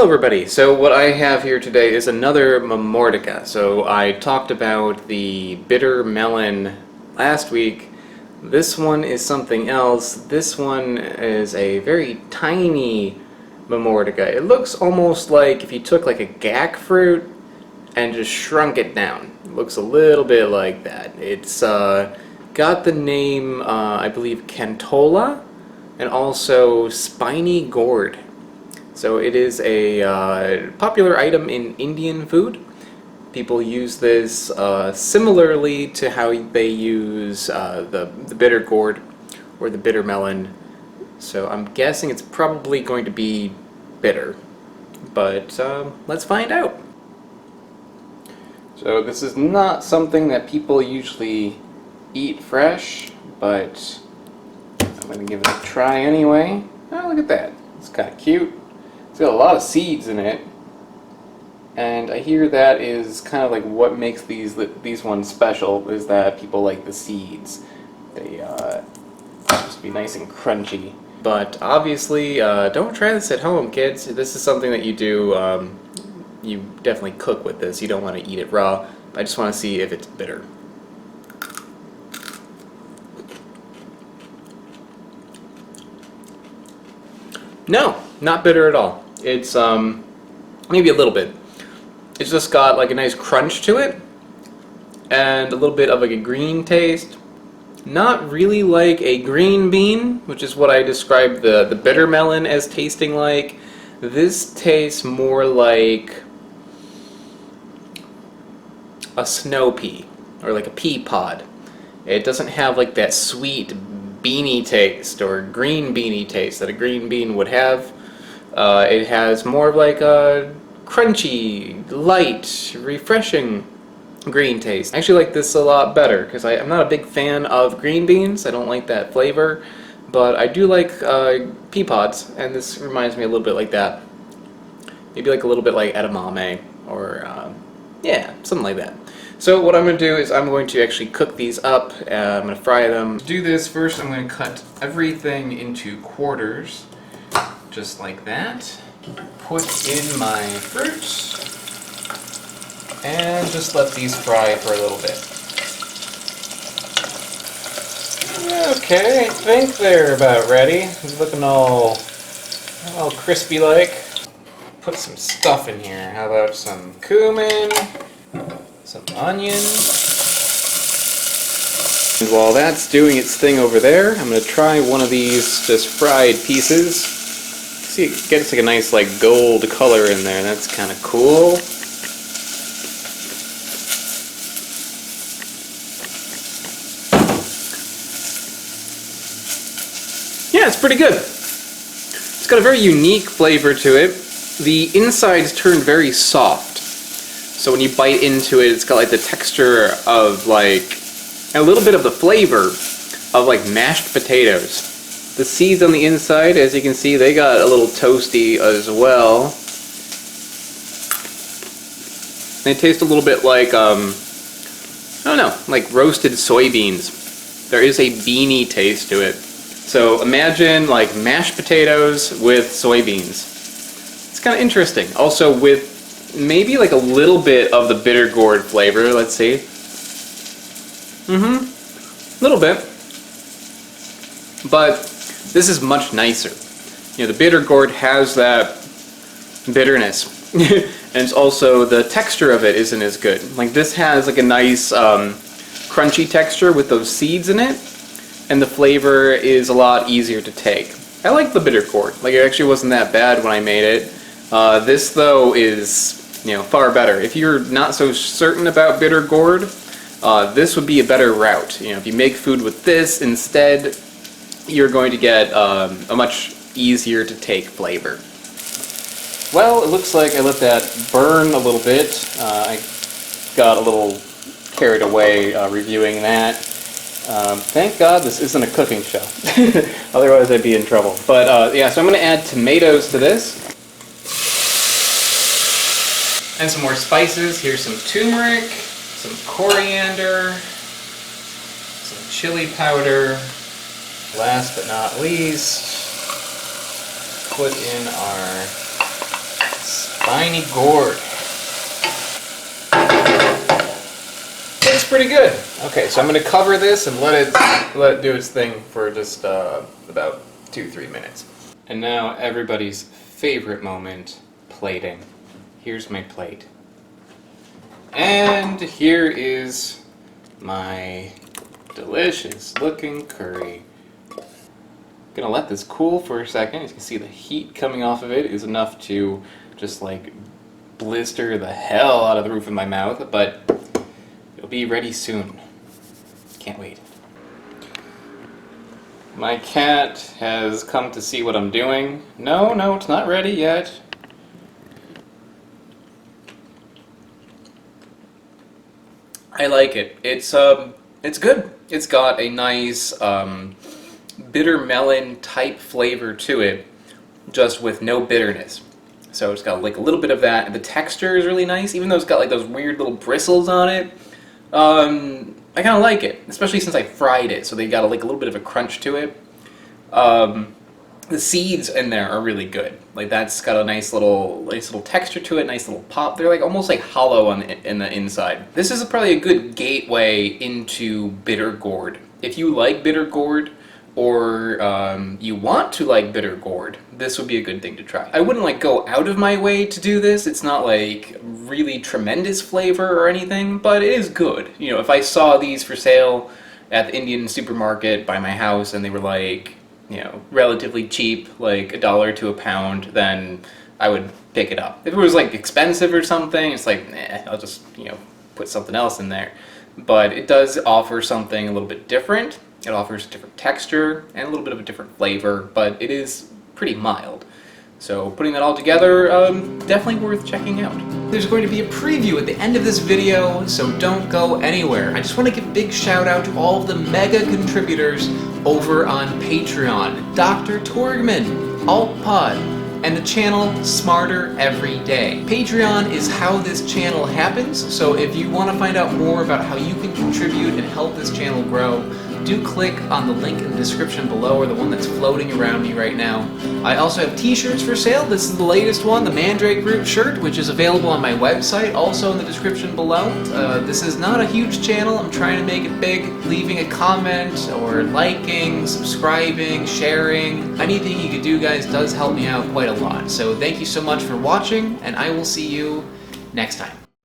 everybody. So what I have here today is another Momordica. So I talked about the bitter melon last week. This one is something else. This one is a very tiny Momordica. It looks almost like if you took like a gack fruit and just shrunk it down. It looks a little bit like that. It's got the name, I believe, Cantola, and also Spiny Gourd. So it is a popular item in Indian food. People use this similarly to how they use the bitter gourd or the bitter melon. So I'm guessing it's probably going to be bitter, but let's find out. So this is not something that people usually eat fresh, but I'm going to give it a try anyway. Oh, look at that. It's kind of cute. It's got a lot of seeds in it, and I hear that is kind of like what makes these ones special, is that people like the seeds. They just be nice and crunchy. But obviously, don't try this at home, kids. This is something that you do, you definitely cook with this. You don't want to eat it raw. I just want to see if it's bitter. No, not bitter at all. It's maybe a little bit. It's just got like a nice crunch to it and a little bit of like a green taste. Not really like a green bean, which is what I described the bitter melon as tasting like. This tastes more like a snow pea or like a pea pod. It doesn't have like that sweet beanie taste or green beanie taste that a green bean would have. It has more of like a crunchy, light, refreshing green taste. I actually like this a lot better because I'm not a big fan of green beans. I don't like that flavor, but I do like pea pods, and this reminds me a little bit like that. Maybe like a little bit like edamame or yeah, something like that. So what I'm going to do is I'm going to actually cook these up. I'm going to fry them. To do this, first I'm going to cut everything into quarters, just like that. Put in my fruit, and just let these fry for a little bit. Okay, I think they're about ready. It's looking all crispy like. Put some stuff in here. How about some cumin? Some onion. And while that's doing its thing over there, I'm going to try one of these just fried pieces. See, it gets like a nice like gold color in there. That's kind of cool. Yeah, it's pretty good. It's got a very unique flavor to it. The insides turn very soft. So when you bite into it, it's got like the texture of like a little bit of the flavor of like mashed potatoes. The seeds on the inside, as you can see, they got a little toasty as well. They taste a little bit like, I don't know, like roasted soybeans. There is a beanie taste to it. So imagine like mashed potatoes with soybeans. It's kind of interesting. Also with maybe like a little bit of the bitter gourd flavor, let's see. A little bit. But this is much nicer. You know, the bitter gourd has that bitterness. And it's also, the texture of it isn't as good. Like this has like a nice crunchy texture with those seeds in it. And the flavor is a lot easier to take. I like the bitter gourd. Like it actually wasn't that bad when I made it. This though is, you know, far better. If you're not so certain about bitter gourd, this would be a better route. You know, if you make food with this instead, you're going to get a much easier to take flavor. Well, it looks like I let that burn a little bit. I got a little carried away reviewing that. Thank God this isn't a cooking show. Otherwise I'd be in trouble. But yeah, so I'm going to add tomatoes to this. And some more spices. Here's some turmeric, some coriander, some chili powder. Last but not least, put in our Spiny Gourd. It's pretty good. Okay, so I'm going to cover this and let it do its thing for just about 2-3 minutes. And now everybody's favorite moment, plating. Here's my plate. And here is my delicious looking curry. Gonna let this cool for a second. As you can see, the heat coming off of it is enough to just like blister the hell out of the roof of my mouth, but it'll be ready soon. Can't wait. My cat has come to see what I'm doing. No, it's not ready yet. I like it. It's good. It's got a nice bitter melon type flavor to it, just with no bitterness. So it's got like a little bit of that. The texture is really nice, even though it's got like those weird little bristles on it. I kind of like it, especially since I fried it, so they got like a little bit of a crunch to it. The seeds in there are really good. Like that's got a nice little texture to it, nice little pop. They're like almost like hollow in the inside. This is probably a good gateway into bitter gourd. If you like bitter gourd, or you want to like bitter gourd, this would be a good thing to try. I wouldn't like go out of my way to do this. It's not like really tremendous flavor or anything, but it is good. You know, if I saw these for sale at the Indian supermarket by my house and they were like, you know, relatively cheap, like $1 to a pound, then I would pick it up. If it was like expensive or something, it's like, nah, I'll just, you know, put something else in there. But it does offer something a little bit different. It offers a different texture and a little bit of a different flavor, but it is pretty mild. So putting that all together, definitely worth checking out. There's going to be a preview at the end of this video, so don't go anywhere. I just want to give a big shout out to all of the mega contributors over on Patreon. Dr. Tourgman, AltPod, and the channel Smarter Every Day. Patreon is how this channel happens, so if you want to find out more about how you can contribute and help this channel grow, do click on the link in the description below, or the one that's floating around me right now. I also have t-shirts for sale. This is the latest one, the Mandrake Root shirt, which is available on my website, also in the description below. This is not a huge channel. I'm trying to make it big. Leaving a comment, or liking, subscribing, sharing, anything you could do, guys, does help me out quite a lot. So thank you so much for watching, and I will see you next time.